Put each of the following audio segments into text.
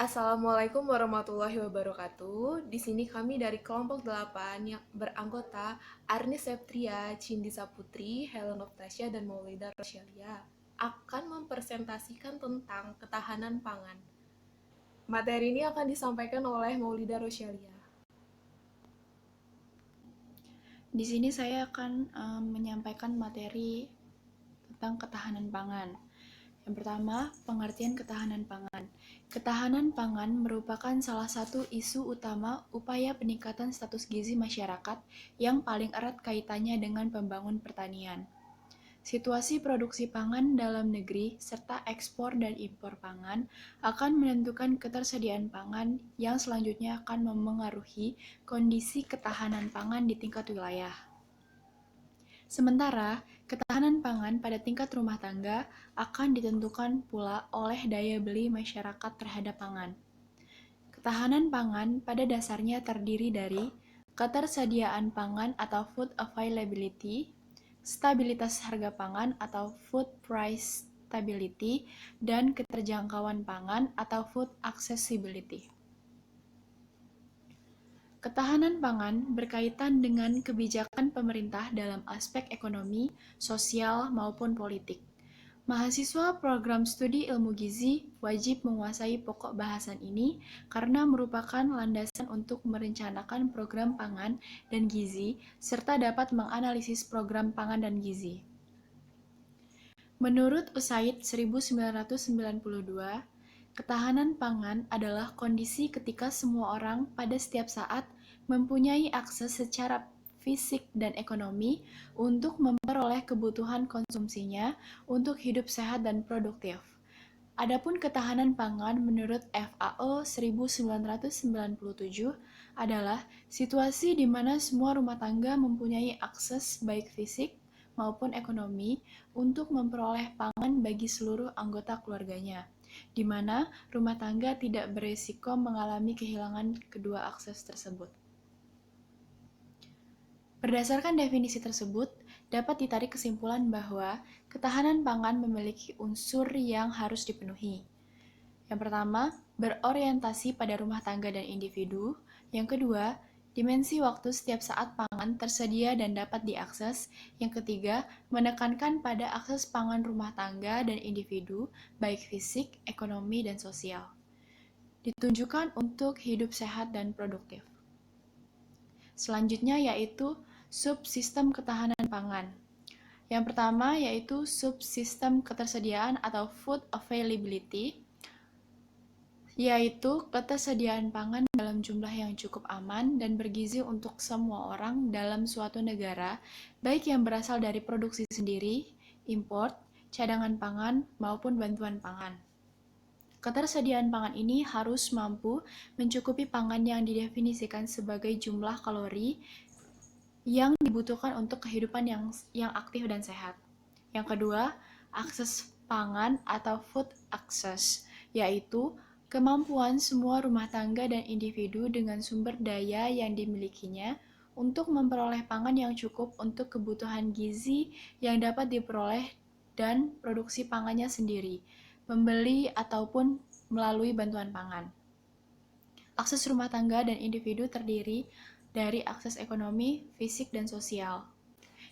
Assalamualaikum warahmatullahi wabarakatuh. Di sini kami dari kelompok 8 yang beranggota Arni Septria, Cindisa Putri, Helen Tasya, dan Maulida Rosyalia akan mempresentasikan tentang ketahanan pangan. Materi ini akan disampaikan oleh Maulida Rosyalia. Di sini saya akan menyampaikan materi tentang ketahanan pangan. Yang pertama, pengertian ketahanan pangan. Ketahanan pangan merupakan salah satu isu utama upaya peningkatan status gizi masyarakat yang paling erat kaitannya dengan pembangunan pertanian. Situasi produksi pangan dalam negeri serta ekspor dan impor pangan akan menentukan ketersediaan pangan yang selanjutnya akan memengaruhi kondisi ketahanan pangan di tingkat wilayah. Sementara, ketahanan pangan pada tingkat rumah tangga akan ditentukan pula oleh daya beli masyarakat terhadap pangan. Ketahanan pangan pada dasarnya terdiri dari ketersediaan pangan atau food availability, stabilitas harga pangan atau food price stability, dan keterjangkauan pangan atau food accessibility. Ketahanan pangan berkaitan dengan kebijakan pemerintah dalam aspek ekonomi, sosial, maupun politik. Mahasiswa program studi ilmu gizi wajib menguasai pokok bahasan ini karena merupakan landasan untuk merencanakan program pangan dan gizi serta dapat menganalisis program pangan dan gizi. Menurut USAID 1992, ketahanan pangan adalah kondisi ketika semua orang pada setiap saat mempunyai akses secara fisik dan ekonomi untuk memperoleh kebutuhan konsumsinya untuk hidup sehat dan produktif. Adapun ketahanan pangan menurut FAO 1997 adalah situasi di mana semua rumah tangga mempunyai akses baik fisik maupun ekonomi untuk memperoleh pangan bagi seluruh anggota keluarganya, di mana rumah tangga tidak beresiko mengalami kehilangan kedua akses tersebut. Berdasarkan definisi tersebut, dapat ditarik kesimpulan bahwa ketahanan pangan memiliki unsur yang harus dipenuhi. Yang pertama, berorientasi pada rumah tangga dan individu. Yang kedua, dimensi waktu setiap saat pangan tersedia dan dapat diakses. Yang ketiga, menekankan pada akses pangan rumah tangga dan individu, baik fisik, ekonomi, dan sosial. Ditunjukkan untuk hidup sehat dan produktif. Selanjutnya yaitu subsistem ketahanan pangan. Yang pertama yaitu subsistem ketersediaan atau food availability, yaitu ketersediaan pangan dalam jumlah yang cukup aman dan bergizi untuk semua orang dalam suatu negara, baik yang berasal dari produksi sendiri, import, cadangan pangan, maupun bantuan pangan. Ketersediaan pangan ini harus mampu mencukupi pangan yang didefinisikan sebagai jumlah kalori yang dibutuhkan untuk kehidupan yang aktif dan sehat. Yang kedua, akses pangan atau food access, yaitu kemampuan semua rumah tangga dan individu dengan sumber daya yang dimilikinya untuk memperoleh pangan yang cukup untuk kebutuhan gizi yang dapat diperoleh dan produksi pangannya sendiri, membeli ataupun melalui bantuan pangan. Akses rumah tangga dan individu terdiri dari akses ekonomi, fisik, dan sosial.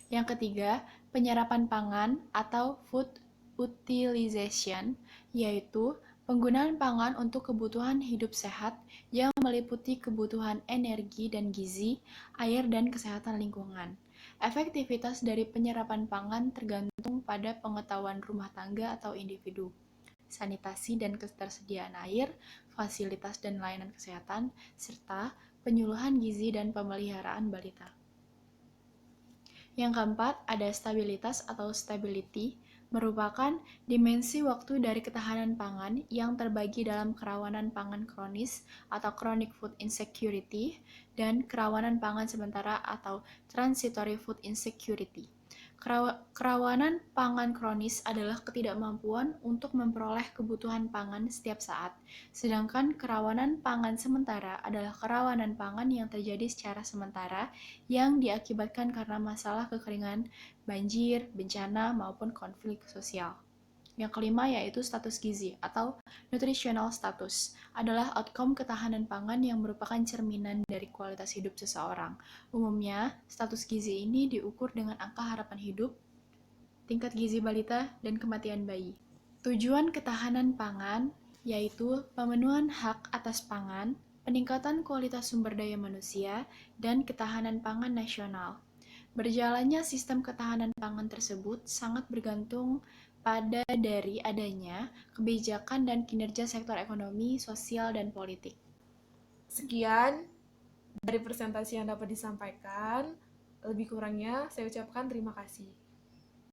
Yang ketiga, penyerapan pangan atau food utilization, yaitu penggunaan pangan untuk kebutuhan hidup sehat yang meliputi kebutuhan energi dan gizi, air, dan kesehatan lingkungan. Efektivitas dari penyerapan pangan tergantung pada pengetahuan rumah tangga atau individu, sanitasi dan ketersediaan air, fasilitas dan layanan kesehatan, serta penyuluhan gizi dan pemeliharaan balita. Yang keempat, ada stabilitas atau stability, merupakan dimensi waktu dari ketahanan pangan yang terbagi dalam kerawanan pangan kronis atau chronic food insecurity dan kerawanan pangan sementara atau transitory food insecurity. Kerawanan pangan kronis adalah ketidakmampuan untuk memperoleh kebutuhan pangan setiap saat, sedangkan kerawanan pangan sementara adalah kerawanan pangan yang terjadi secara sementara yang diakibatkan karena masalah kekeringan, banjir, bencana, maupun konflik sosial. Yang kelima yaitu status gizi atau nutritional status, adalah outcome ketahanan pangan yang merupakan cerminan dari kualitas hidup seseorang. Umumnya, status gizi ini diukur dengan angka harapan hidup, tingkat gizi balita, dan kematian bayi. Tujuan ketahanan pangan yaitu pemenuhan hak atas pangan, peningkatan kualitas sumber daya manusia, dan ketahanan pangan nasional. Berjalannya sistem ketahanan pangan tersebut sangat bergantung pada dari adanya kebijakan dan kinerja sektor ekonomi, sosial, dan politik. Sekian dari presentasi yang dapat disampaikan. Lebih kurangnya saya ucapkan terima kasih.